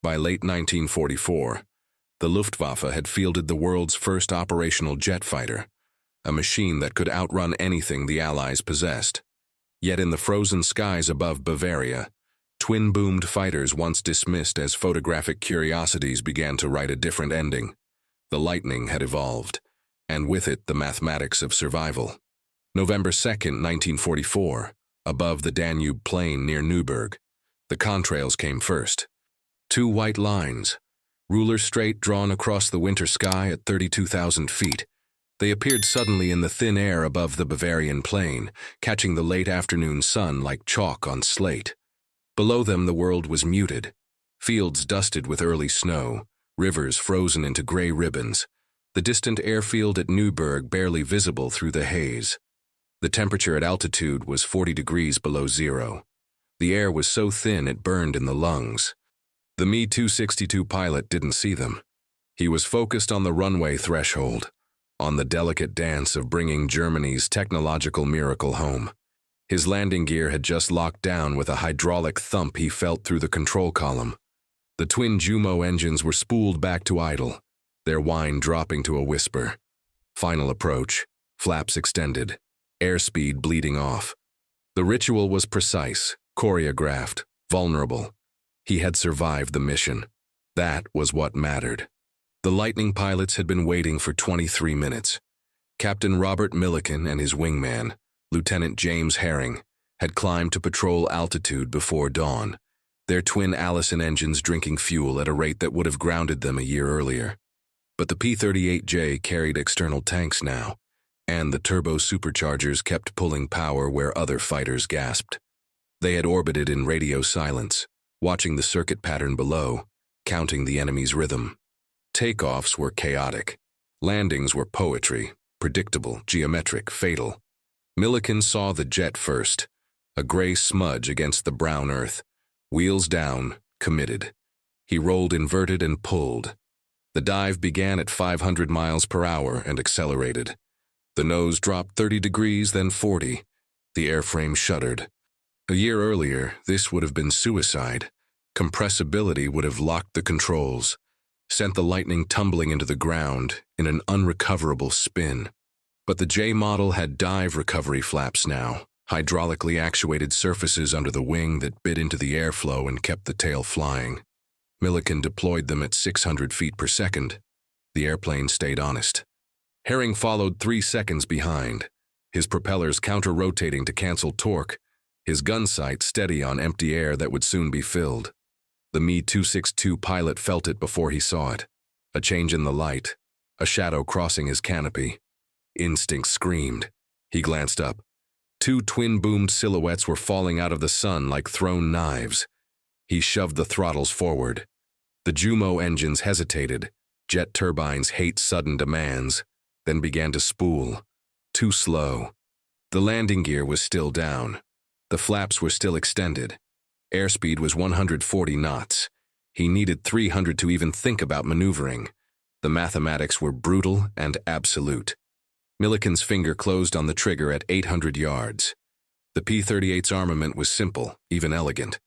By late 1944, the Luftwaffe had fielded the world's first operational jet fighter, a machine that could outrun anything the Allies possessed. Yet in the frozen skies above Bavaria, twin-boomed fighters once dismissed as photographic curiosities began to write a different ending. The Lightning had evolved, and with it the mathematics of survival. November 2, 1944, above the Danube plain near Newberg, the contrails came first. Two white lines, ruler straight drawn across the winter sky at 32,000 feet. They appeared suddenly in the thin air above the Bavarian plain, catching the late afternoon sun like chalk on slate. Below them the world was muted, fields dusted with early snow, rivers frozen into gray ribbons, the distant airfield at Newberg barely visible through the haze. The temperature at altitude was 40 degrees below zero. The air was so thin it burned in the lungs. The Me-262 pilot didn't see them. He was focused on the runway threshold, on the delicate dance of bringing Germany's technological miracle home. His landing gear had just locked down with a hydraulic thump he felt through the control column. The twin Jumo engines were spooled back to idle, their whine dropping to a whisper. Final approach, flaps extended, airspeed bleeding off. The ritual was precise, choreographed, vulnerable. He had survived the mission. That was what mattered. The Lightning pilots had been waiting for 23 minutes. Captain Robert Millikan and his wingman, Lieutenant James Herring, had climbed to patrol altitude before dawn, their twin Allison engines drinking fuel at a rate that would have grounded them a year earlier. But the P-38J carried external tanks now, and the turbo superchargers kept pulling power where other fighters gasped. They had orbited in radio silence, watching the circuit pattern below, counting the enemy's rhythm. Takeoffs were chaotic. Landings were poetry, predictable, geometric, fatal. Millikan saw the jet first, a gray smudge against the brown earth. Wheels down, committed. He rolled inverted and pulled. The dive began at 500 miles per hour and accelerated. The nose dropped 30 degrees, then 40. The airframe shuddered. A year earlier, this would have been suicide. Compressibility would have locked the controls, sent the Lightning tumbling into the ground in an unrecoverable spin. But the J model had dive recovery flaps now, hydraulically actuated surfaces under the wing that bit into the airflow and kept the tail flying. Millikan deployed them at 600 feet per second. The airplane stayed honest. Herring followed 3 seconds behind, his propellers counter-rotating to cancel torque, his gun sight steady on empty air that would soon be filled. The Me-262 pilot felt it before he saw it. A change in the light, a shadow crossing his canopy. Instinct screamed. He glanced up. Two twin-boomed silhouettes were falling out of the sun like thrown knives. He shoved the throttles forward. The Jumo engines hesitated. Jet turbines hate sudden demands, then began to spool. Too slow. The landing gear was still down. The flaps were still extended. Airspeed was 140 knots. He needed 300 to even think about maneuvering. The mathematics were brutal and absolute. Millikan's finger closed on the trigger at 800 yards. The P-38's armament was simple, even elegant.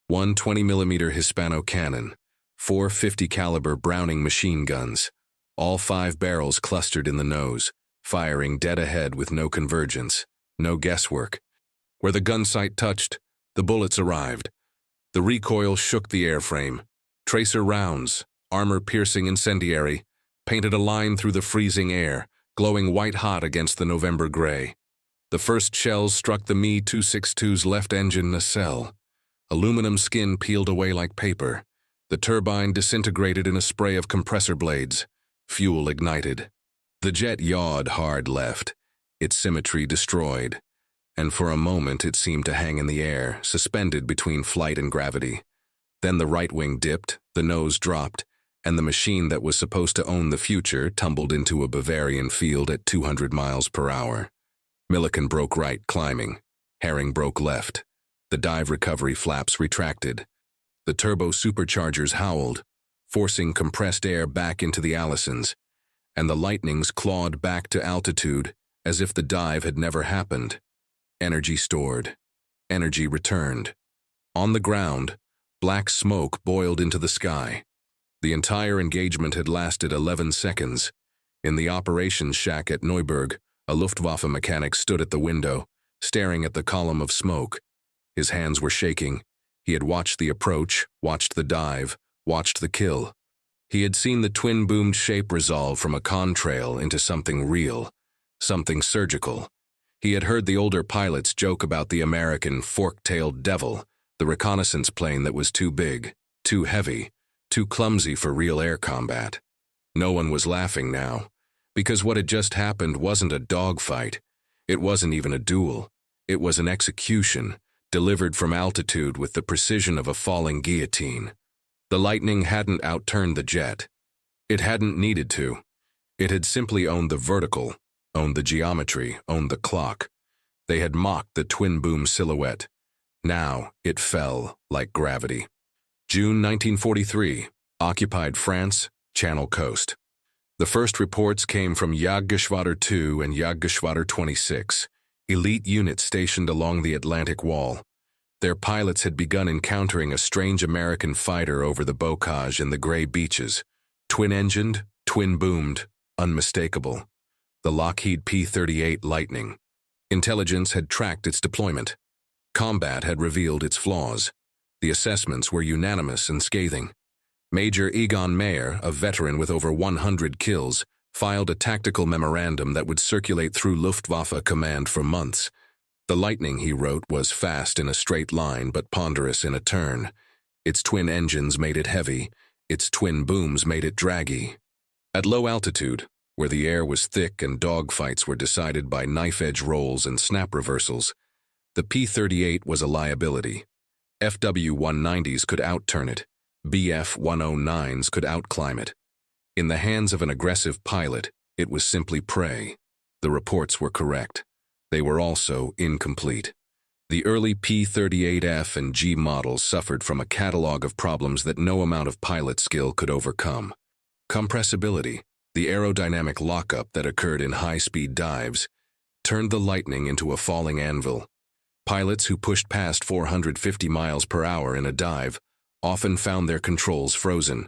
One 20mm Hispano cannon, 4 50 caliber Browning machine guns, all 5 barrels clustered in the nose, firing dead ahead with no convergence, no guesswork. Where the gun sight touched, the bullets arrived. The recoil shook the airframe. Tracer rounds, armor-piercing incendiary, painted a line through the freezing air, glowing white-hot against the November gray. The first shells struck the Me-262's left engine nacelle. Aluminum skin peeled away like paper. The turbine disintegrated in a spray of compressor blades. Fuel ignited. The jet yawed hard left, its symmetry destroyed, and for a moment it seemed to hang in the air, suspended between flight and gravity. Then the right wing dipped, the nose dropped, and the machine that was supposed to own the future tumbled into a Bavarian field at 200 miles per hour. Millikan broke right, climbing. Herring broke left. The dive recovery flaps retracted. The turbo superchargers howled, forcing compressed air back into the Allisons, and the Lightnings clawed back to altitude as if the dive had never happened. Energy stored. Energy returned. On the ground, Black smoke boiled into the sky. The entire engagement had lasted 11 seconds. In the operations shack at Newberg, a Luftwaffe mechanic stood at the window, staring at the column of smoke. His hands were shaking. He had watched the approach, watched the dive, watched the kill. He had seen the twin-boomed shape resolve from a contrail into something real, something surgical. He had heard the older pilots joke about the American fork-tailed devil, the reconnaissance plane that was too big, too heavy, too clumsy for real air combat. No one was laughing now, because what had just happened wasn't a dogfight. It wasn't even a duel. It was an execution, delivered from altitude with the precision of a falling guillotine. The Lightning hadn't outturned the jet. It hadn't needed to. It had simply owned the vertical, owned the geometry, owned the clock. They had mocked the twin-boom silhouette. Now it fell like gravity. June 1943, occupied France, Channel Coast. The first reports came from Jagdgeschwader 2 and Jagdgeschwader 26, elite units stationed along the Atlantic Wall. Their pilots had begun encountering a strange American fighter over the bocage and the gray beaches. Twin-engined, twin-boomed, unmistakable. The Lockheed P-38 Lightning. Intelligence had tracked its deployment. Combat had revealed its flaws. The assessments were unanimous and scathing. Major Egon Mayer, a veteran with over 100 kills, filed a tactical memorandum that would circulate through Luftwaffe command for months. The Lightning, he wrote, was fast in a straight line but ponderous in a turn. Its twin engines made it heavy. Its twin booms made it draggy. At low altitude, where the air was thick and dogfights were decided by knife-edge rolls and snap reversals, the P-38 was a liability. FW-190s could outturn it. BF-109s could outclimb it. In the hands of an aggressive pilot, it was simply prey. The reports were correct. They were also incomplete. The early P-38F and G models suffered from a catalog of problems that no amount of pilot skill could overcome. Compressibility, the aerodynamic lockup that occurred in high-speed dives, turned the Lightning into a falling anvil. Pilots who pushed past 450 miles per hour in a dive often found their controls frozen,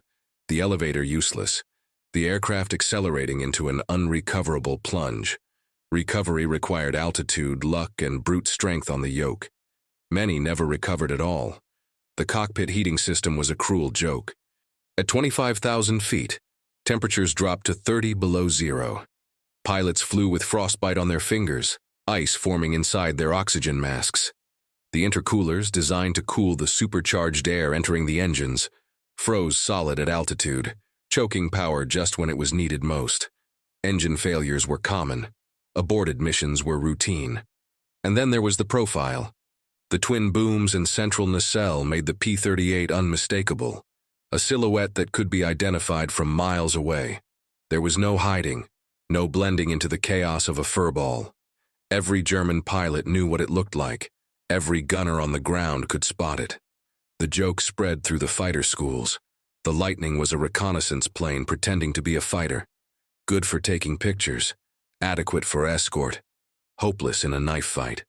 the elevator useless, the aircraft accelerating into an unrecoverable plunge. Recovery required altitude, luck, and brute strength on the yoke. Many never recovered at all. The cockpit heating system was a cruel joke. At 25,000 feet, temperatures dropped to 30 below zero. Pilots flew with frostbite on their fingers, ice forming inside their oxygen masks. The intercoolers, designed to cool the supercharged air entering the engines, froze solid at altitude, choking power just when it was needed most. Engine failures were common. Aborted missions were routine. And then there was the profile. The twin booms and central nacelle made the P-38 unmistakable, a silhouette that could be identified from miles away. There was no hiding, no blending into the chaos of a furball. Every German pilot knew what it looked like. Every gunner on the ground could spot it. The joke spread through the fighter schools. The Lightning was a reconnaissance plane pretending to be a fighter. Good for taking pictures. Adequate for escort, hopeless in a knife fight.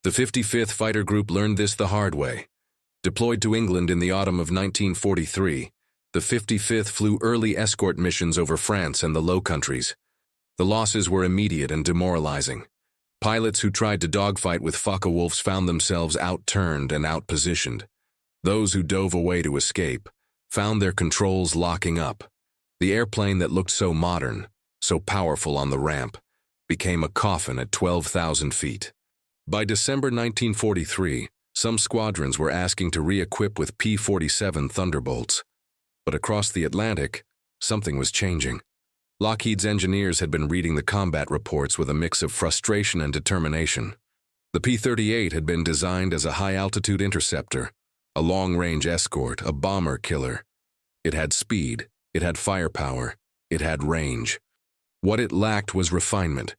The 55th Fighter Group learned this the hard way. Deployed to England in the autumn of 1943, the 55th flew early escort missions over France and the Low Countries. The losses were immediate and demoralizing. Pilots who tried to dogfight with Focke-Wulfs found themselves outturned and outpositioned. Those who dove away to escape found their controls locking up. The airplane that looked so modern, so powerful on the ramp, became a coffin at 12,000 feet. By December 1943, some squadrons were asking to re-equip with P-47 Thunderbolts. But across the Atlantic, something was changing. Lockheed's engineers had been reading the combat reports with a mix of frustration and determination. The P-38 had been designed as a high-altitude interceptor, a long-range escort, a bomber killer. It had speed, it had firepower, it had range. What it lacked was refinement,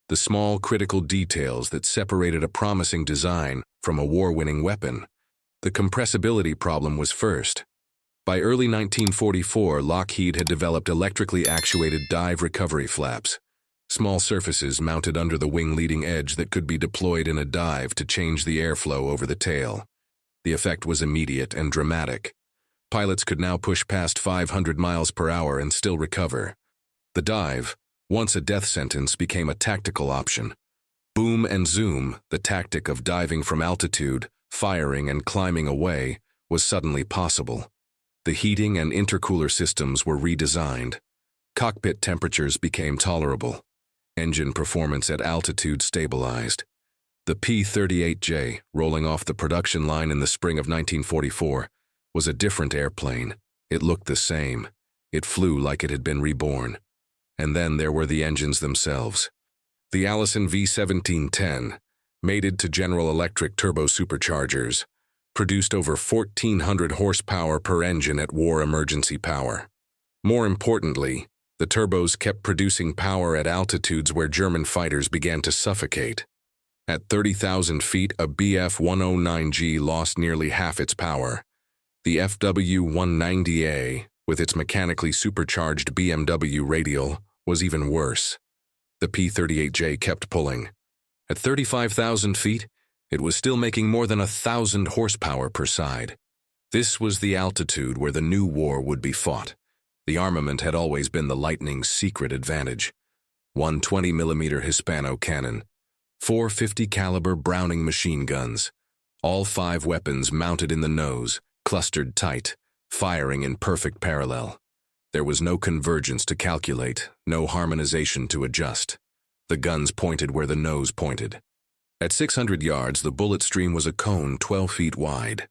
the small critical details that separated a promising design from a war-winning weapon. The compressibility problem was first. By early 1944, Lockheed had developed electrically actuated dive recovery flaps, small surfaces mounted under the wing leading edge that could be deployed in a dive to change the airflow over the tail. The effect was immediate and dramatic. Pilots could now push past 500 miles per hour and still recover. The dive, once a death sentence, became a tactical option. Boom and zoom, the tactic of diving from altitude, firing and climbing away, was suddenly possible. The heating and intercooler systems were redesigned. Cockpit temperatures became tolerable. Engine performance at altitude stabilized. The P-38J, rolling off the production line in the spring of 1944, was a different airplane. It looked the same. It flew like it had been reborn. And then there were the engines themselves. The Allison V1710, mated to General Electric turbo superchargers, produced over 1,400 horsepower per engine at war emergency power. More importantly, the turbos kept producing power at altitudes where German fighters began to suffocate. At 30,000 feet, a Bf-109G lost nearly half its power. The FW-190A, with its mechanically supercharged BMW radial, was even worse. The P-38J kept pulling. At 35,000 feet, it was still making more than 1,000 horsepower per side. This was the altitude where the new war would be fought. The armament had always been the Lightning's secret advantage. One 20mm Hispano cannon, 450 caliber Browning machine guns, all 5 weapons mounted in the nose, clustered tight, firing in perfect parallel. There was no convergence to calculate, no harmonization to adjust. The guns pointed where the nose pointed. At 600 yards, the bullet stream was a cone 12 feet wide.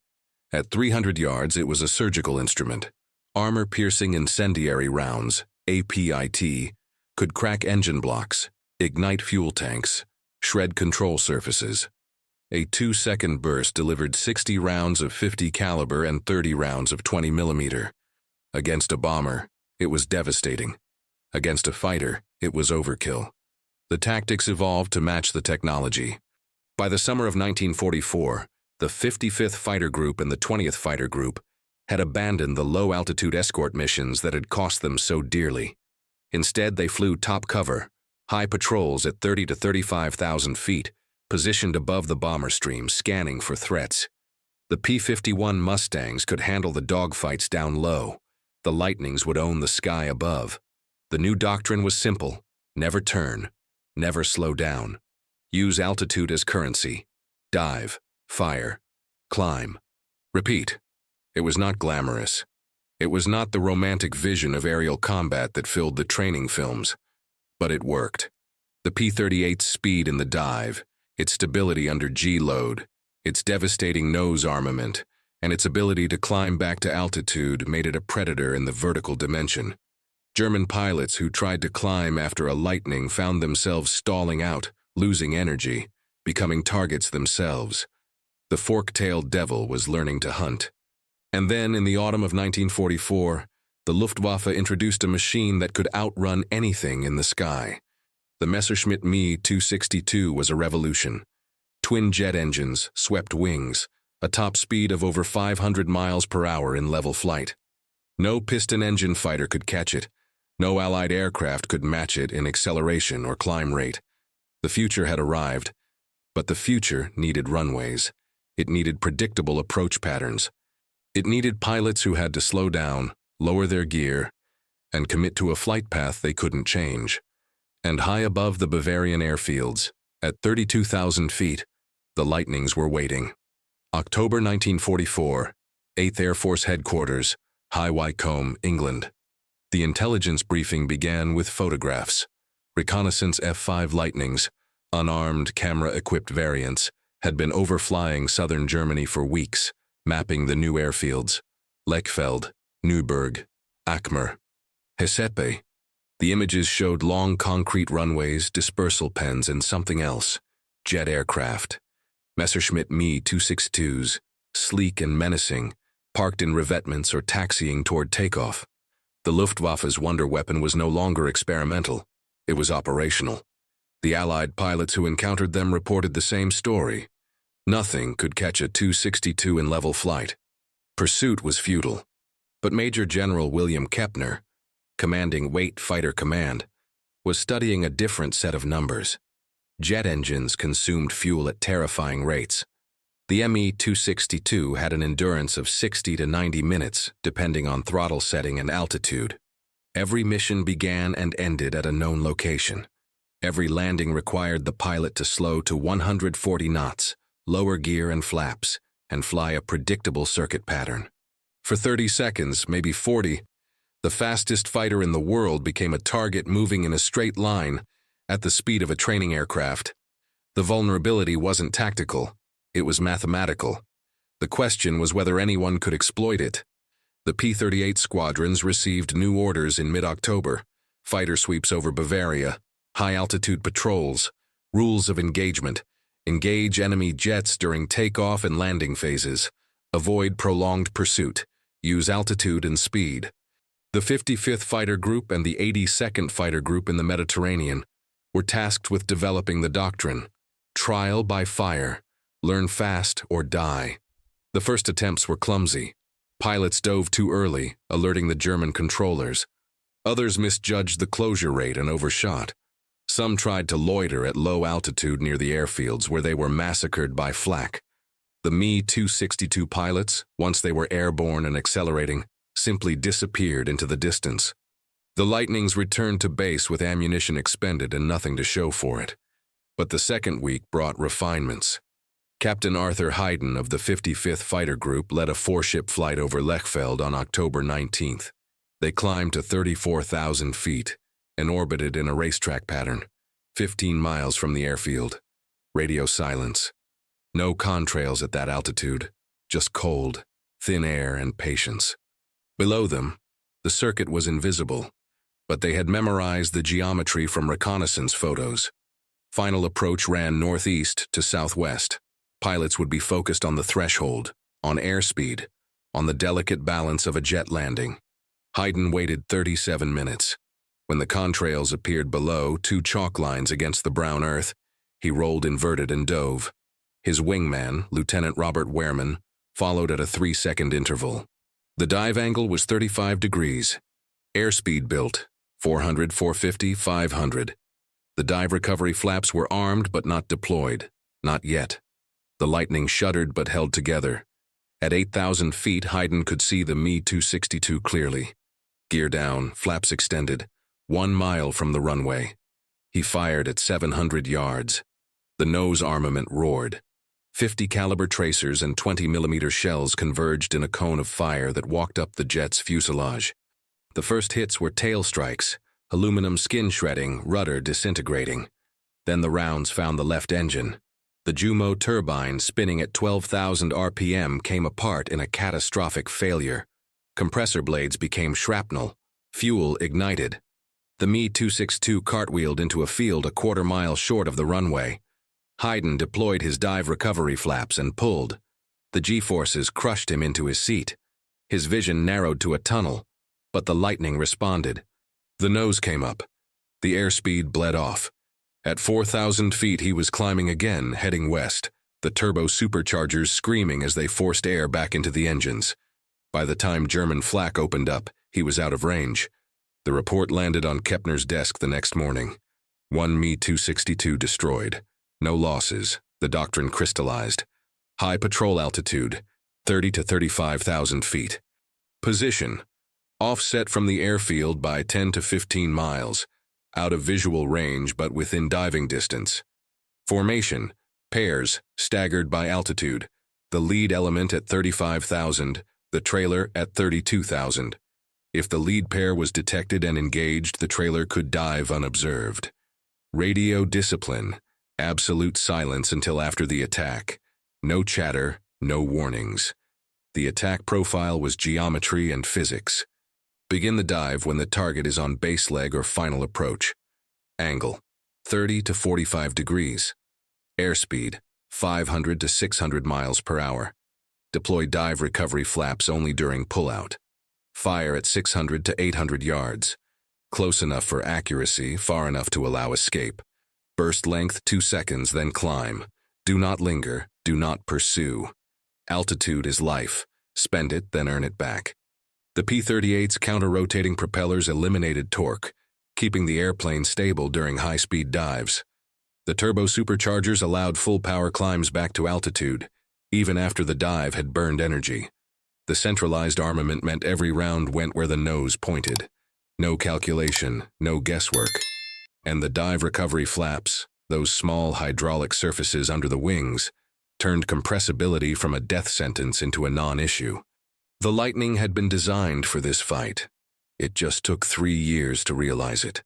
At 300 yards, it was a surgical instrument. Armor-piercing incendiary rounds, APIT, could crack engine blocks, ignite fuel tanks, shred control surfaces. A 2-second burst delivered 60 rounds of 50 caliber and 30 rounds of 20mm. Against a bomber, it was devastating. Against a fighter, it was overkill. The tactics evolved to match the technology. By the summer of 1944, the 55th Fighter Group and the 20th Fighter Group had abandoned the low-altitude escort missions that had cost them so dearly. Instead, they flew top cover, high patrols at 30 to 35,000 feet, positioned above the bomber stream, scanning for threats. The P-51 Mustangs could handle the dogfights down low. The Lightnings would own the sky above. The new doctrine was simple: never turn, never slow down. Use altitude as currency. Dive, fire, climb. Repeat. It was not glamorous. It was not the romantic vision of aerial combat that filled the training films. But it worked. The P-38's speed in the dive, its stability under G-load, its devastating nose armament, and its ability to climb back to altitude made it a predator in the vertical dimension. German pilots who tried to climb after a Lightning found themselves stalling out, losing energy, becoming targets themselves. The fork-tailed devil was learning to hunt. And then, in the autumn of 1944, the Luftwaffe introduced a machine that could outrun anything in the sky. The Messerschmitt Me 262 was a revolution. Twin jet engines, swept wings, a top speed of over 500 miles per hour in level flight. No piston engine fighter could catch it. No Allied aircraft could match it in acceleration or climb rate. The future had arrived, but the future needed runways. It needed predictable approach patterns. It needed pilots who had to slow down, lower their gear, and commit to a flight path they couldn't change. And high above the Bavarian airfields, at 32,000 feet, the Lightnings were waiting. October 1944, 8th Air Force Headquarters, High Wycombe, England. The intelligence briefing began with photographs. Reconnaissance F-5 Lightnings, unarmed, camera-equipped variants, had been overflying southern Germany for weeks, mapping the new airfields: Lechfeld, Newberg, Akmer, Hessepe. The images showed long concrete runways, dispersal pens, and something else: jet aircraft. Messerschmitt Me 262s, sleek and menacing, parked in revetments or taxiing toward takeoff. The Luftwaffe's wonder weapon was no longer experimental. It was operational. The Allied pilots who encountered them reported the same story. Nothing could catch a 262 in level flight. Pursuit was futile. But Major General William Kepner, commanding Waite Fighter Command, was studying a different set of numbers. Jet engines consumed fuel at terrifying rates. The Me-262 had an endurance of 60 to 90 minutes, depending on throttle setting and altitude. Every mission began and ended at a known location. Every landing required the pilot to slow to 140 knots, lower gear and flaps, and fly a predictable circuit pattern. For 30 seconds, maybe 40, the fastest fighter in the world became a target moving in a straight line at the speed of a training aircraft. The vulnerability wasn't tactical, it was mathematical. The question was whether anyone could exploit it. The P-38 squadrons received new orders in mid-October: fighter sweeps over Bavaria, high-altitude patrols, rules of engagement, engage enemy jets during takeoff and landing phases, avoid prolonged pursuit, use altitude and speed. The 55th Fighter Group and the 82nd Fighter Group in the Mediterranean were tasked with developing the doctrine: trial by fire, learn fast or die. The first attempts were clumsy. Pilots dove too early, alerting the German controllers. Others misjudged the closure rate and overshot. Some tried to loiter at low altitude near the airfields, where they were massacred by flak. The Me-262 pilots, once they were airborne and accelerating, simply disappeared into the distance. The Lightnings returned to base with ammunition expended and nothing to show for it. But the second week brought refinements. Captain Arthur Hayden of the 55th Fighter Group led a 4-ship flight over Lechfeld on October 19th. They climbed to 34,000 feet and orbited in a racetrack pattern, 15 miles from the airfield. Radio silence. No contrails at that altitude, just cold, thin air and patience. Below them, the circuit was invisible, but they had memorized the geometry from reconnaissance photos. Final approach ran northeast to southwest. Pilots would be focused on the threshold, on airspeed, on the delicate balance of a jet landing. Hayden waited 37 minutes. When the contrails appeared below, 2 chalk lines against the brown earth, he rolled inverted and dove. His wingman, Lieutenant Robert Wehrman, followed at a 3-second interval. The dive angle was 35 degrees. Airspeed built, 400, 450, 500. The dive recovery flaps were armed but not deployed. Not yet. The Lightning shuddered but held together. At 8,000 feet, Hayden could see the Me-262 clearly. Gear down, flaps extended, 1 mile from the runway. He fired at 700 yards. The nose armament roared. 50 caliber tracers and 20mm shells converged in a cone of fire that walked up the jet's fuselage. The first hits were tail strikes, aluminum skin shredding, rudder disintegrating. Then the rounds found the left engine. The Jumo turbine, spinning at 12,000 RPM, came apart in a catastrophic failure. Compressor blades became shrapnel. Fuel ignited. The Me-262 cartwheeled into a field a quarter-mile short of the runway. Hayden deployed his dive recovery flaps and pulled. The G-forces crushed him into his seat. His vision narrowed to a tunnel, but the Lightning responded. The nose came up. The airspeed bled off. At 4,000 feet, he was climbing again, heading west, the turbo superchargers screaming as they forced air back into the engines. By the time German flak opened up, he was out of range. The report landed on Kepner's desk the next morning. 1 Me-262 destroyed. No losses. The doctrine crystallized. High patrol altitude, 30 to 35,000 feet. Position: offset from the airfield by 10 to 15 miles. Out of visual range but within diving distance. Formation: pairs, staggered by altitude. The lead element at 35,000, the trailer at 32,000. If the lead pair was detected and engaged, the trailer could dive unobserved. Radio discipline: absolute silence until after the attack. No chatter, no warnings. The attack profile was geometry and physics. Begin the dive when the target is on base leg or final approach. Angle: 30 to 45 degrees. Airspeed: 500 to 600 miles per hour. Deploy dive recovery flaps only during pullout. Fire at 600 to 800 yards. Close enough for accuracy, far enough to allow escape. Burst length 2 seconds, then climb. Do not linger, do not pursue. Altitude is life. Spend it, then earn it back. The P-38's counter-rotating propellers eliminated torque, keeping the airplane stable during high-speed dives. The turbo superchargers allowed full-power climbs back to altitude. even after the dive had burned energy. The centralized armament meant every round went where the nose pointed. No calculation, no guesswork. And the dive recovery flaps, those small hydraulic surfaces under the wings, turned compressibility from a death sentence into a non-issue. The Lightning had been designed for this fight. It just took 3 years to realize it.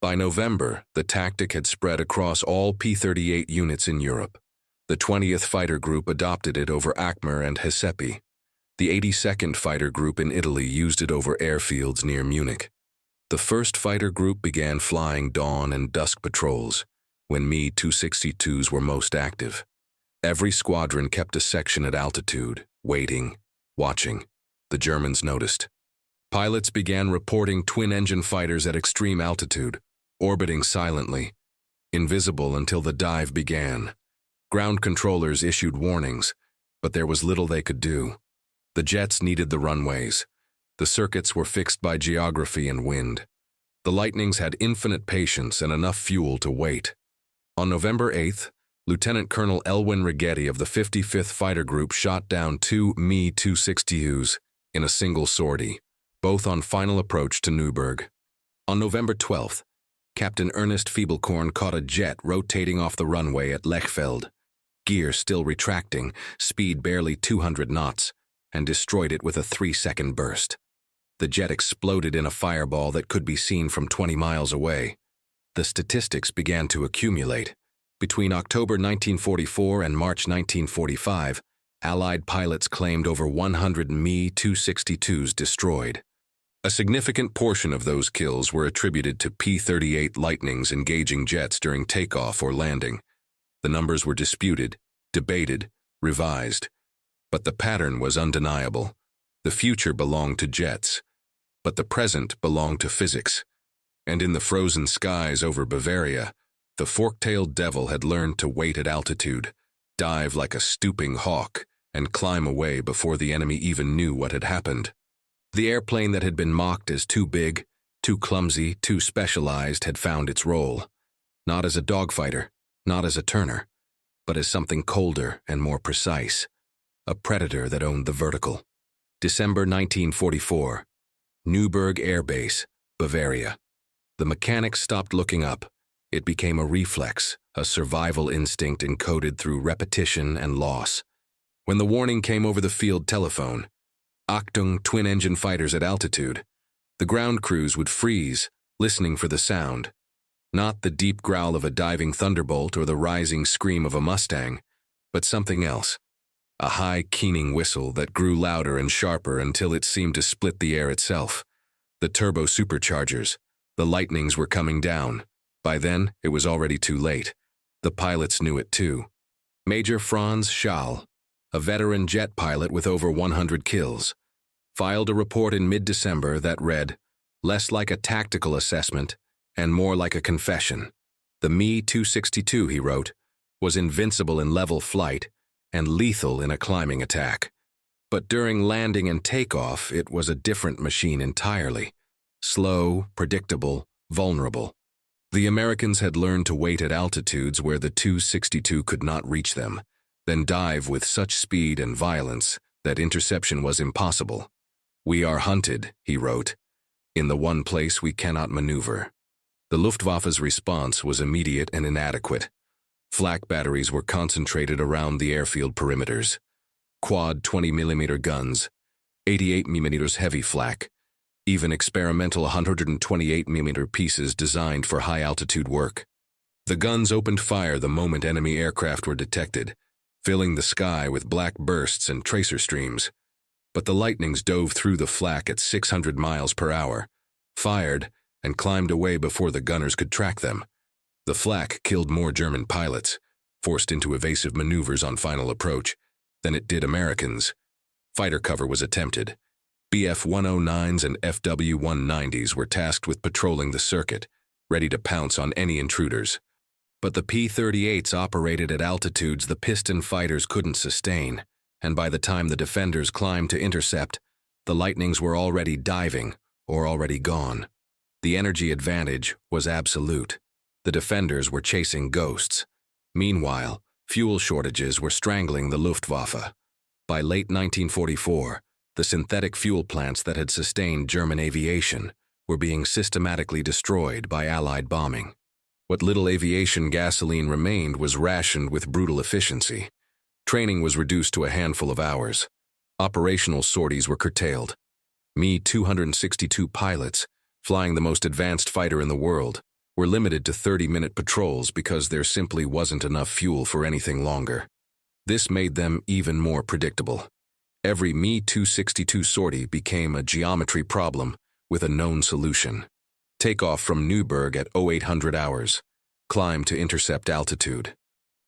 By November, the tactic had spread across all P-38 units in Europe. The 20th Fighter Group adopted it over Akmer and Hesepi. The 82nd Fighter Group in Italy used it over airfields near Munich. The 1st Fighter Group began flying dawn and dusk patrols, when Me-262s were most active. Every squadron kept a section at altitude, waiting, watching. The Germans noticed. Pilots began reporting twin-engine fighters at extreme altitude, orbiting silently, invisible until the dive began. Ground controllers issued warnings, but there was little they could do. The jets needed the runways. The circuits were fixed by geography and wind. The Lightnings had infinite patience and enough fuel to wait. On November 8th, Lieutenant Colonel Elwin Righetti of the 55th Fighter Group shot down 2 Me-262s in a single sortie, both on final approach to Newberg. On November 12th, Captain Ernest Fiebelkorn caught a jet rotating off the runway at Lechfeld, gear still retracting, speed barely 200 knots, and destroyed it with a 3-second burst. The jet exploded in a fireball that could be seen from 20 miles away. The statistics began to accumulate. Between October 1944 and March 1945, Allied pilots claimed over 100 Me-262s destroyed. A significant portion of those kills were attributed to P-38 Lightnings engaging jets during takeoff or landing. The numbers were disputed, debated, revised. But the pattern was undeniable. The future belonged to jets, but the present belonged to physics. And in the frozen skies over Bavaria, the fork-tailed devil had learned to wait at altitude, dive like a stooping hawk, and climb away before the enemy even knew what had happened. The airplane that had been mocked as too big, too clumsy, too specialized had found its role. Not as a dogfighter, not as a turner, but as something colder and more precise. A predator that owned the vertical. December 1944. Newberg Air Base, Bavaria. The mechanics stopped looking up. It became a reflex, a survival instinct encoded through repetition and loss. When the warning came over the field telephone, Achtung, twin-engine fighters at altitude, the ground crews would freeze, listening for the sound. Not the deep growl of a diving thunderbolt or the rising scream of a Mustang, but something else. A high, keening whistle that grew louder and sharper until it seemed to split the air itself. The turbo superchargers, the Lightnings were coming down. By then, it was already too late. The pilots knew it too. Major Franz Schall, a veteran jet pilot with over 100 kills, filed a report in mid-December that read, less like a tactical assessment and more like a confession. The Me-262, he wrote, was invincible in level flight and lethal in a climbing attack. But during landing and takeoff, it was a different machine entirely. Slow, predictable, vulnerable. The Americans had learned to wait at altitudes where the 262 could not reach them, then dive with such speed and violence that interception was impossible. We are hunted, he wrote, in the one place we cannot maneuver. The Luftwaffe's response was immediate and inadequate. Flak batteries were concentrated around the airfield perimeters. Quad 20mm guns, 88mm heavy flak, even experimental 128mm pieces designed for high-altitude work. The guns opened fire the moment enemy aircraft were detected, filling the sky with black bursts and tracer streams. But the Lightnings dove through the flak at 600 miles per hour, fired, and climbed away before the gunners could track them. The flak killed more German pilots, forced into evasive maneuvers on final approach, than it did Americans. Fighter cover was attempted. BF-109s and FW-190s were tasked with patrolling the circuit, ready to pounce on any intruders. But the P-38s operated at altitudes the piston fighters couldn't sustain, and by the time the defenders climbed to intercept, the Lightnings were already diving or already gone. The energy advantage was absolute. The defenders were chasing ghosts. Meanwhile, Fuel shortages were strangling the Luftwaffe. By late 1944, the synthetic fuel plants that had sustained German aviation were being systematically destroyed by Allied bombing. What little aviation gasoline remained was rationed with brutal efficiency. Training was reduced to a handful of hours. Operational sorties were curtailed. Me-262 pilots, flying the most advanced fighter in the world, were limited to 30-minute patrols because there simply wasn't enough fuel for anything longer. This made them even more predictable. Every Me-262 sortie became a geometry problem with a known solution. Takeoff from Newberg at 0800 hours. Climb to intercept altitude.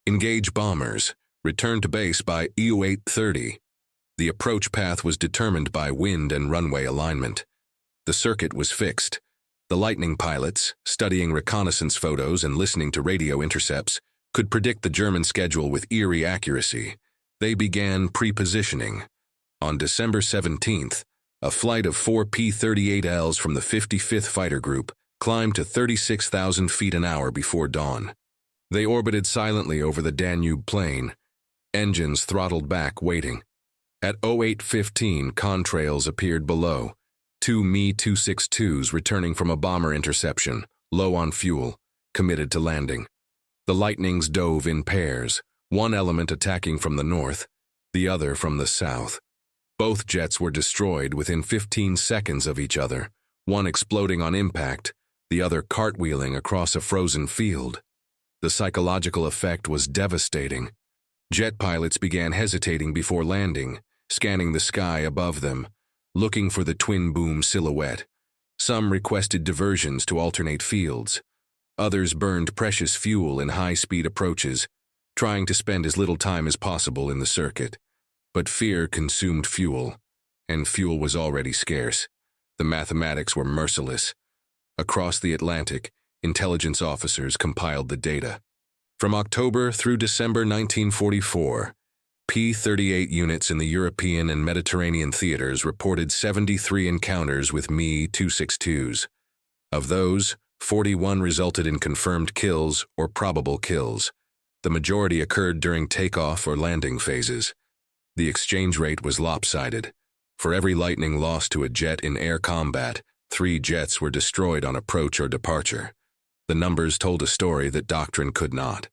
Engage bombers. Return to base by EU-830. The approach path was determined by wind and runway alignment. The circuit was fixed. The Lightning pilots, studying reconnaissance photos and listening to radio intercepts, could predict the German schedule with eerie accuracy. They began pre-positioning. On December 17th, a flight of 4 P-38Ls from the 55th Fighter Group climbed to 36,000 feet an hour before dawn. They orbited silently over the Danube plain, engines throttled back, waiting. At 08:15, contrails appeared below, 2 Me-262s returning from a bomber interception, low on fuel, committed to landing. The Lightnings dove in pairs, one element attacking from the north, the other from the south. Both jets were destroyed within 15 seconds of each other, one exploding on impact, the other cartwheeling across a frozen field. The psychological effect was devastating. Jet pilots began hesitating before landing, scanning the sky above them, looking for the twin-boom silhouette. Some requested diversions to alternate fields. Others burned precious fuel in high-speed approaches, trying to spend as little time as possible in the circuit. But fear consumed fuel, and fuel was already scarce. The mathematics were merciless. Across the Atlantic, intelligence officers compiled the data. From October through December 1944, P-38 units in the European and Mediterranean theaters reported 73 encounters with Me-262s. Of those, 41 resulted in confirmed kills or probable kills. The majority occurred during takeoff or landing phases. The exchange rate was lopsided. For every Lightning lost to a jet in air combat, 3 jets were destroyed on approach or departure. The numbers told a story that doctrine could not.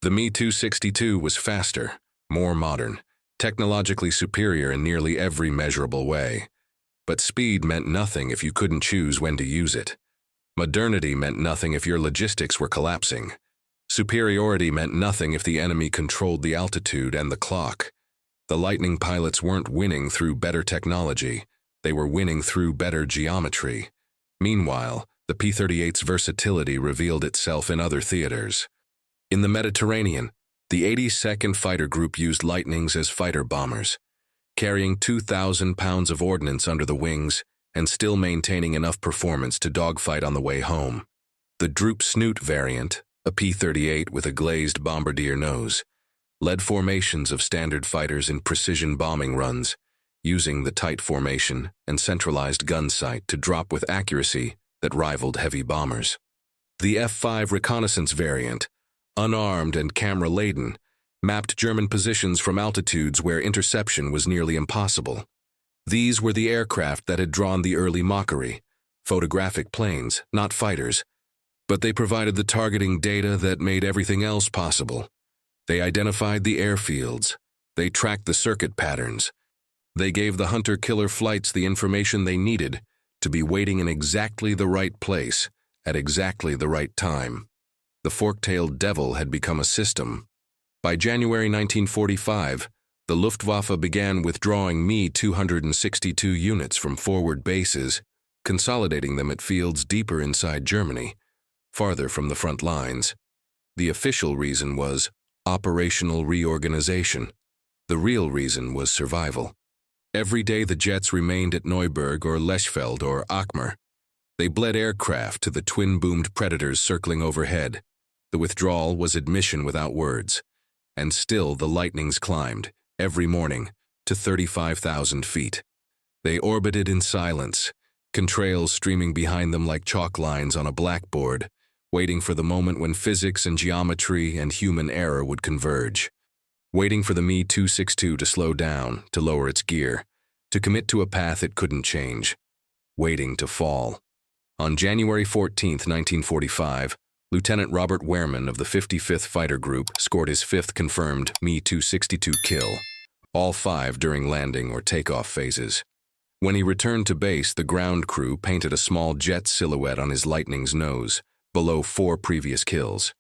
The Me-262 was faster, more modern, technologically superior in nearly every measurable way. But speed meant nothing if you couldn't choose when to use it. Modernity meant nothing if your logistics were collapsing. Superiority meant nothing if the enemy controlled the altitude and the clock. The Lightning pilots weren't winning through better technology, they were winning through better geometry. Meanwhile, the P-38's versatility revealed itself in other theaters. In the Mediterranean, the 82nd Fighter Group used Lightnings as fighter bombers, carrying 2,000 pounds of ordnance under the wings and still maintaining enough performance to dogfight on the way home. The Droop Snoot variant, a P-38 with a glazed bombardier nose, led formations of standard fighters in precision bombing runs, using the tight formation and centralized gun sight to drop with accuracy that rivaled heavy bombers. The F-5 reconnaissance variant, unarmed and camera-laden, mapped German positions from altitudes where interception was nearly impossible. These were the aircraft that had drawn the early mockery, photographic planes, not fighters, but they provided the targeting data that made everything else possible. They identified the airfields. They tracked the circuit patterns. They gave the hunter-killer flights the information they needed to be waiting in exactly the right place at exactly the right time. The fork-tailed devil had become a system. By January 1945, the Luftwaffe began withdrawing Me-262 units from forward bases, consolidating them at fields deeper inside Germany, farther from the front lines. The official reason was operational reorganization. The real reason was survival. Every day the jets remained at Newberg or Lechfeld or Akmar. They bled aircraft to the twin-boomed Predators circling overhead. The withdrawal was admission without words. And still the Lightnings climbed, every morning, to 35,000 feet. They orbited in silence, contrails streaming behind them like chalk lines on a blackboard, waiting for the moment when physics and geometry and human error would converge, waiting for the Me-262 to slow down, to lower its gear, to commit to a path it couldn't change, waiting to fall. On January 14, 1945, Lieutenant Robert Wehrman of the 55th Fighter Group scored his 5th confirmed Me-262 kill, all 5 during landing or takeoff phases. When he returned to base, the ground crew painted a small jet silhouette on his Lightning's nose, below 4 previous kills.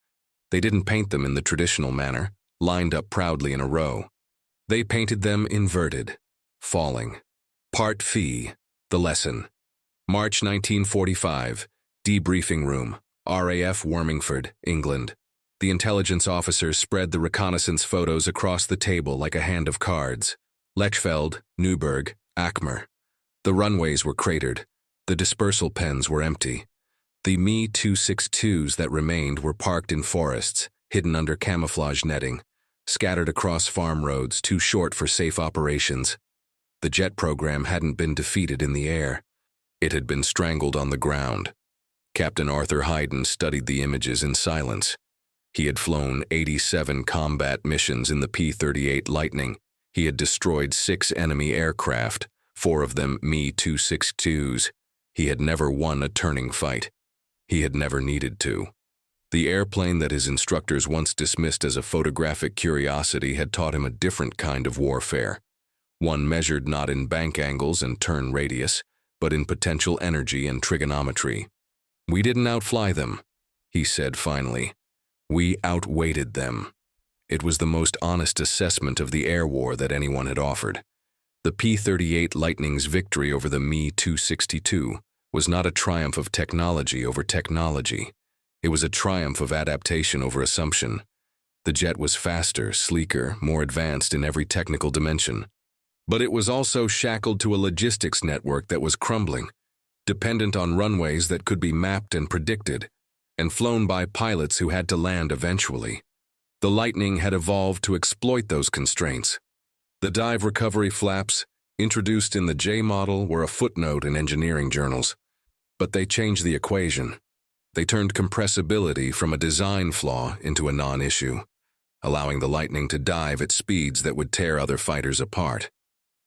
They didn't paint them in the traditional manner, lined up proudly in a row. They painted them inverted, falling. Part Phi, the lesson. March 1945, debriefing room, RAF Wormingford, England. The intelligence officers spread the reconnaissance photos across the table like a hand of cards. Lechfeld, Newberg, Akmer. The runways were cratered. The dispersal pens were empty. The Me-262s that remained were parked in forests, hidden under camouflage netting, scattered across farm roads too short for safe operations. The jet program hadn't been defeated in the air. It had been strangled on the ground. Captain Arthur Hayden studied the images in silence. He had flown 87 combat missions in the P-38 Lightning. He had destroyed 6 enemy aircraft, 4 of them Me-262s. He had never won a turning fight. He had never needed to. The airplane that his instructors once dismissed as a photographic curiosity had taught him a different kind of warfare. One measured not in bank angles and turn radius, but in potential energy and trigonometry. "We didn't outfly them," he said finally. "We outweighted them." It was the most honest assessment of the air war that anyone had offered. The P-38 Lightning's victory over the Me-262 was not a triumph of technology over technology. It was a triumph of adaptation over assumption. The jet was faster, sleeker, more advanced in every technical dimension. But it was also shackled to a logistics network that was crumbling, dependent on runways that could be mapped and predicted, and flown by pilots who had to land eventually. The Lightning had evolved to exploit those constraints. The dive recovery flaps, introduced in the J model, were a footnote in engineering journals. But they changed the equation. They turned compressibility from a design flaw into a non-issue, allowing the Lightning to dive at speeds that would tear other fighters apart.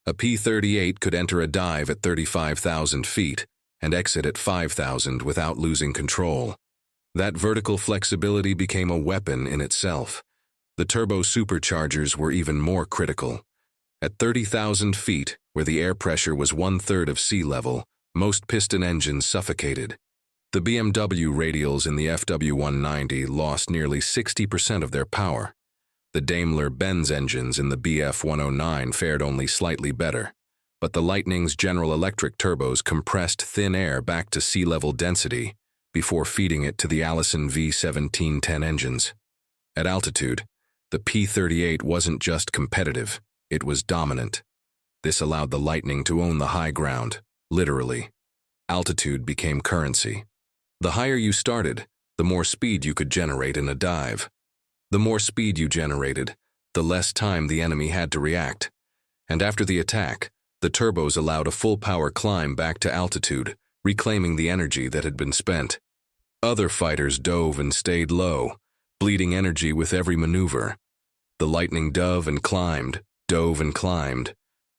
A P-38 could enter a dive at 35,000 feet and exit at 5,000 without losing control. That vertical flexibility became a weapon in itself. The turbo superchargers were even more critical. At 30,000 feet, where the air pressure was 1/3 of sea level, most piston engines suffocated. The BMW radials in the FW-190 lost nearly 60% of their power. The Daimler-Benz engines in the BF-109 fared only slightly better, but the Lightning's General Electric turbos compressed thin air back to sea-level density before feeding it to the Allison V1710 engines. At altitude, the P-38 wasn't just competitive, it was dominant. This allowed the Lightning to own the high ground, literally. Altitude became currency. The higher you started, the more speed you could generate in a dive. The more speed you generated, the less time the enemy had to react. And after the attack, the turbos allowed a full-power climb back to altitude, reclaiming the energy that had been spent. Other fighters dove and stayed low, bleeding energy with every maneuver. The Lightning dove and climbed,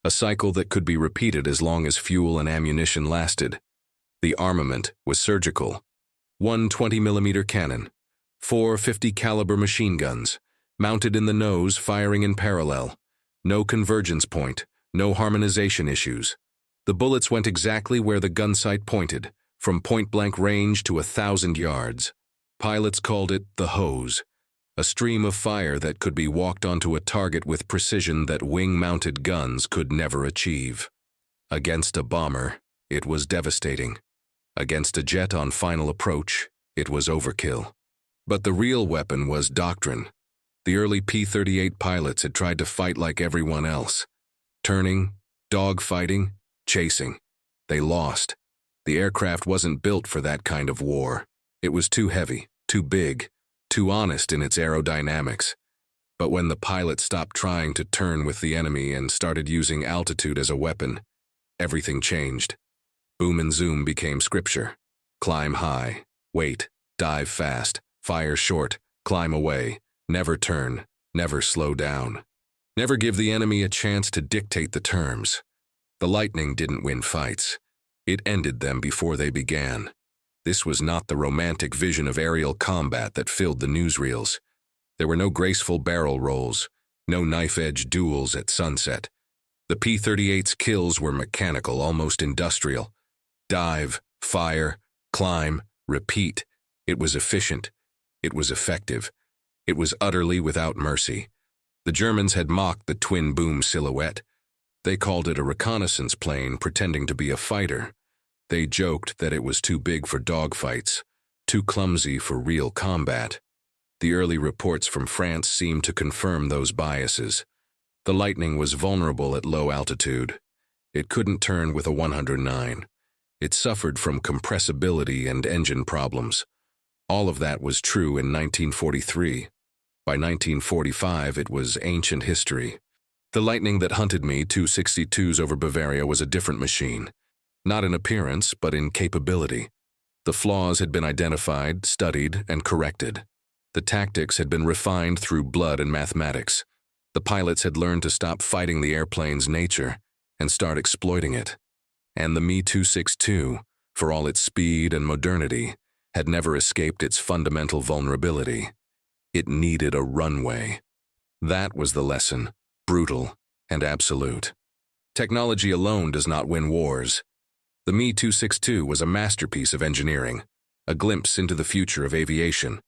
a cycle that could be repeated as long as fuel and ammunition lasted. The armament was surgical. 1 20mm cannon, 4 50 caliber machine guns, mounted in the nose, firing in parallel. No convergence point, no harmonization issues. The bullets went exactly where the gun sight pointed, from point-blank range to 1,000 yards. Pilots called it the hose, a stream of fire that could be walked onto a target with precision that wing-mounted guns could never achieve. Against a bomber, it was devastating. Against a jet on final approach, it was overkill. But the real weapon was doctrine. The early P-38 pilots had tried to fight like everyone else. Turning, dogfighting, chasing. They lost. The aircraft wasn't built for that kind of war. It was too heavy, too big, too honest in its aerodynamics. But when the pilot stopped trying to turn with the enemy and started using altitude as a weapon, everything changed. Boom and zoom became scripture. Climb high, wait, Dive fast, fire short, climb away, never turn, never slow down. Never give the enemy a chance to dictate the terms. The Lightning didn't win fights. It ended them before they began. This was not the romantic vision of aerial combat that filled the newsreels. There were no graceful barrel rolls, no knife-edge duels at sunset. The P-38's kills were mechanical, almost industrial. Dive, fire, climb, repeat. It was efficient. It was effective. It was utterly without mercy. The Germans had mocked the twin-boom silhouette. They called it a reconnaissance plane pretending to be a fighter. They joked that it was too big for dogfights, too clumsy for real combat. The early reports from France seemed to confirm those biases. The Lightning was vulnerable at low altitude. It couldn't turn with a 109. It suffered from compressibility and engine problems. All of that was true in 1943. By 1945, it was ancient history. The Lightning that hunted me, 262s over Bavaria, was a different machine. Not in appearance, but in capability. The flaws had been identified, studied, and corrected. The tactics had been refined through blood and mathematics. The pilots had learned to stop fighting the airplane's nature and start exploiting it. And the Me-262, for all its speed and modernity, had never escaped its fundamental vulnerability. It needed a runway. That was the lesson, brutal and absolute. Technology alone does not win wars. The Me-262 was a masterpiece of engineering, a glimpse into the future of aviation.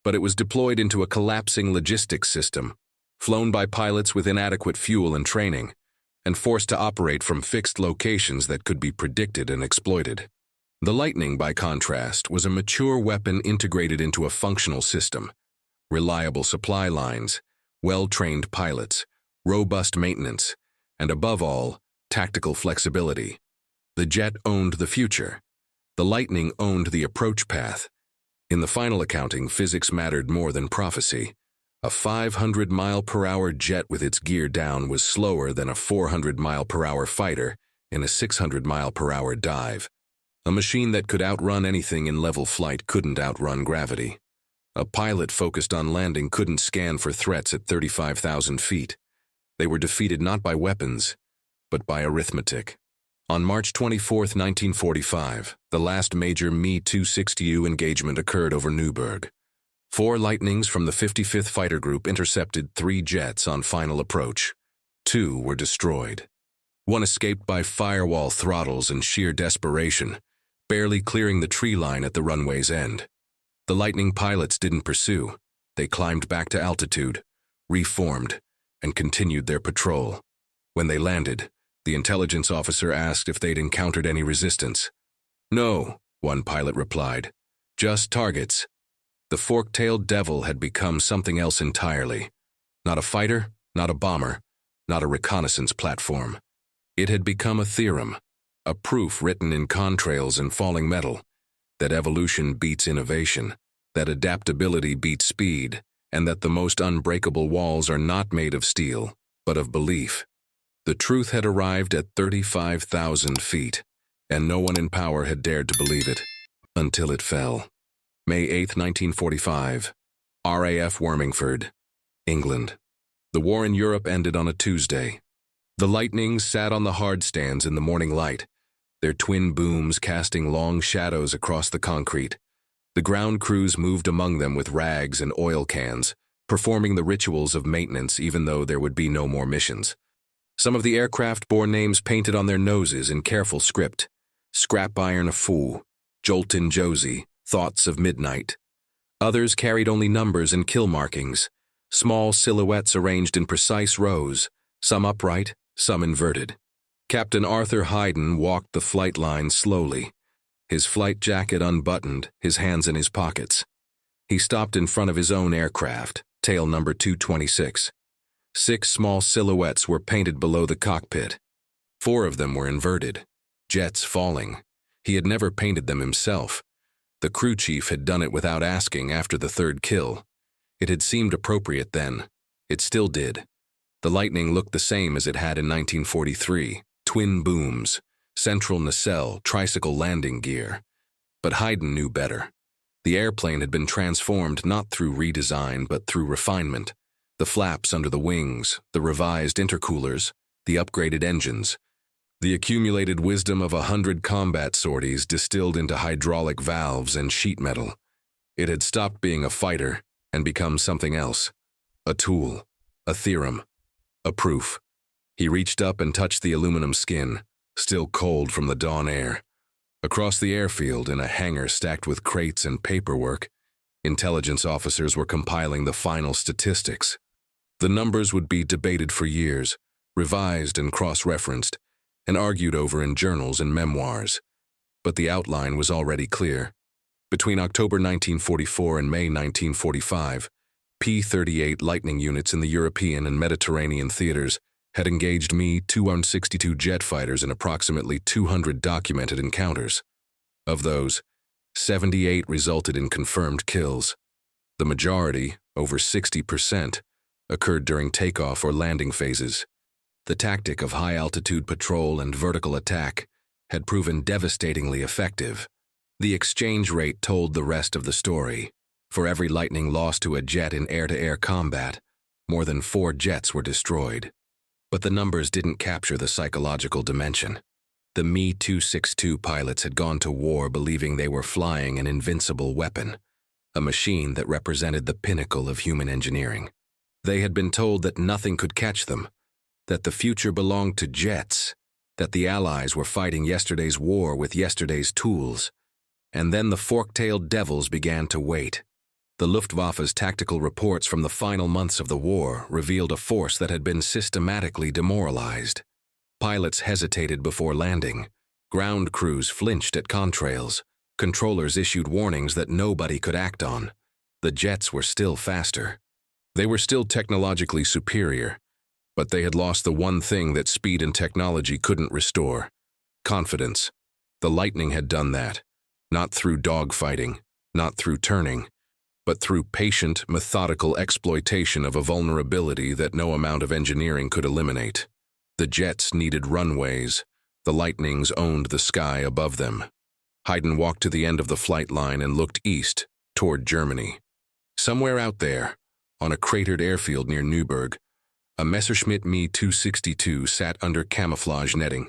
But it was deployed into a collapsing logistics system, flown by pilots with inadequate fuel and training, and forced to operate from fixed locations that could be predicted and exploited. The Lightning, by contrast, was a mature weapon integrated into a functional system. Reliable supply lines, well-trained pilots, robust maintenance, and above all, tactical flexibility. The jet owned the future. The Lightning owned the approach path. In the final accounting, physics mattered more than prophecy. A 500-mile-per-hour jet with its gear down was slower than a 400-mile-per-hour fighter in a 600-mile-per-hour dive. A machine that could outrun anything in level flight couldn't outrun gravity. A pilot focused on landing couldn't scan for threats at 35,000 feet. They were defeated not by weapons, but by arithmetic. On March 24, 1945, the last major Me-260U engagement occurred over Newberg. 4 Lightnings from the 55th Fighter Group intercepted 3 jets on final approach. 2 were destroyed. 1 escaped by firewall throttles and sheer desperation, barely clearing the tree line at the runway's end. The Lightning pilots didn't pursue. They climbed back to altitude, reformed, and continued their patrol. When they landed, the intelligence officer asked if they'd encountered any resistance. "No," one pilot replied. "Just targets." The fork-tailed devil had become something else entirely. Not a fighter, not a bomber, not a reconnaissance platform. It had become a theorem, a proof written in contrails and falling metal, that evolution beats innovation, that adaptability beats speed, and that the most unbreakable walls are not made of steel, but of belief. The truth had arrived at 35,000 feet, and no one in power had dared to believe it, until it fell. May 8, 1945, RAF Wormingford, England. The war in Europe ended on a Tuesday. The Lightnings sat on the hard stands in the morning light, their twin booms casting long shadows across the concrete. The ground crews moved among them with rags and oil cans, performing the rituals of maintenance even though there would be no more missions. Some of the aircraft bore names painted on their noses in careful script: Scrap Iron a Fool, Joltin' Josie, Thoughts of Midnight. Others carried only numbers and kill markings, small silhouettes arranged in precise rows, some upright, some inverted. Captain Arthur Hayden walked the flight line slowly, his flight jacket unbuttoned, his hands in his pockets. He stopped in front of his own aircraft, tail number 226. 6 small silhouettes were painted below the cockpit. 4 of them were inverted, jets falling. He had never painted them himself. The crew chief had done it without asking after the 3rd kill. It had seemed appropriate then. It still did. The Lightning looked the same as it had in 1943, twin booms, central nacelle, tricycle landing gear. But Hayden knew better. The airplane had been transformed not through redesign but through refinement. The flaps under the wings, the revised intercoolers, the upgraded engines. The accumulated wisdom of 100 combat sorties distilled into hydraulic valves and sheet metal. It had stopped being a fighter and become something else. A tool, a theorem, a proof. He reached up and touched the aluminum skin, still cold from the dawn air. Across the airfield, in a hangar stacked with crates and paperwork, intelligence officers were compiling the final statistics. The numbers would be debated for years, revised and cross-referenced, and argued over in journals and memoirs. But the outline was already clear. Between October 1944 and May 1945, P-38 Lightning units in the European and Mediterranean theaters had engaged Me-262 jet fighters in approximately 200 documented encounters. Of those, 78 resulted in confirmed kills. The majority, over 60%, occurred during takeoff or landing phases. The tactic of high-altitude patrol and vertical attack had proven devastatingly effective. The exchange rate told the rest of the story. For every Lightning lost to a jet in air-to-air combat, more than 4 jets were destroyed. But the numbers didn't capture the psychological dimension. The Me-262 pilots had gone to war believing they were flying an invincible weapon, a machine that represented the pinnacle of human engineering. They had been told that nothing could catch them, that the future belonged to jets, that the Allies were fighting yesterday's war with yesterday's tools. And then the fork-tailed devils began to wait. The Luftwaffe's tactical reports from the final months of the war revealed a force that had been systematically demoralized. Pilots hesitated before landing. Ground crews flinched at contrails. Controllers issued warnings that nobody could act on. The jets were still faster. They were still technologically superior, but they had lost the one thing that speed and technology couldn't restore: confidence. The Lightning had done that, not through dogfighting, not through turning, but through patient, methodical exploitation of a vulnerability that no amount of engineering could eliminate. The jets needed runways. The Lightnings owned the sky above them. Haydn walked to the end of the flight line and looked east, toward Germany. Somewhere out there, on a cratered airfield near Newberg, a Messerschmitt Me-262 sat under camouflage netting,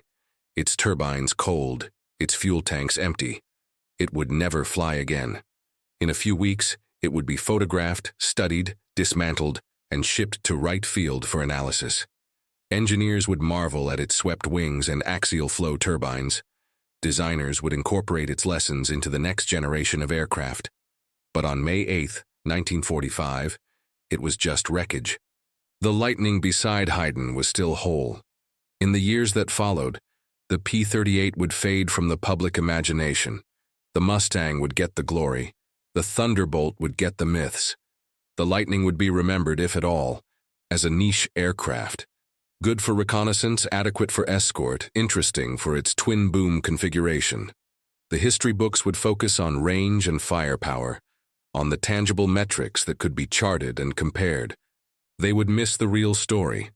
its turbines cold, its fuel tanks empty. It would never fly again. In a few weeks, it would be photographed, studied, dismantled, and shipped to Wright Field for analysis. Engineers would marvel at its swept wings and axial flow turbines. Designers would incorporate its lessons into the next generation of aircraft. But on May 8, 1945, it was just wreckage. The Lightning beside Haydn was still whole. In the years that followed, the P-38 would fade from the public imagination. The Mustang would get the glory. The Thunderbolt would get the myths. The Lightning would be remembered, if at all, as a niche aircraft. Good for reconnaissance, adequate for escort, interesting for its twin-boom configuration. The history books would focus on range and firepower, on the tangible metrics that could be charted and compared. They would miss the real story.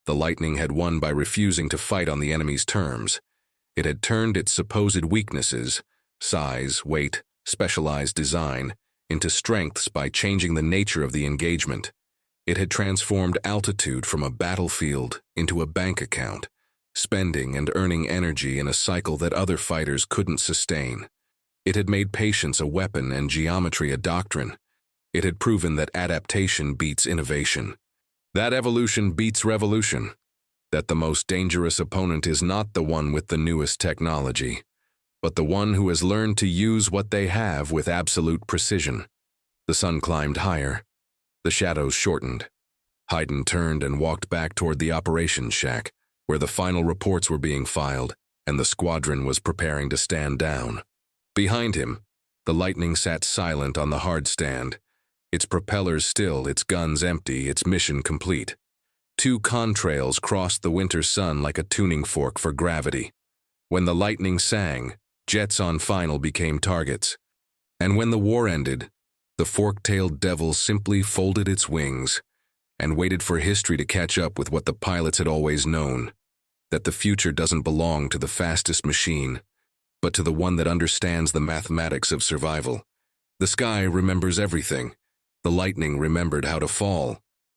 The Lightning had won by refusing to fight on the enemy's terms. It had turned its supposed weaknesses, size, weight, specialized design, into strengths by changing the nature of the engagement. It had transformed altitude from a battlefield into a bank account, spending and earning energy in a cycle that other fighters couldn't sustain. It had made patience a weapon and geometry a doctrine. It had proven that adaptation beats innovation, that evolution beats revolution, that the most dangerous opponent is not the one with the newest technology, but the one who has learned to use what they have with absolute precision. The sun climbed higher. The shadows shortened. Haydn turned and walked back toward the operations shack, where the final reports were being filed, and the squadron was preparing to stand down. Behind him, the Lightning sat silent on the hard stand, its propellers still, its guns empty, its mission complete. 2 contrails crossed the winter sun like a tuning fork for gravity. When the Lightning sang, jets on final became targets. And when the war ended, the fork-tailed devil simply folded its wings and waited for history to catch up with what the pilots had always known, that the future doesn't belong to the fastest machine, but to the one that understands the mathematics of survival. The sky remembers everything. The lightning remembered how to fall.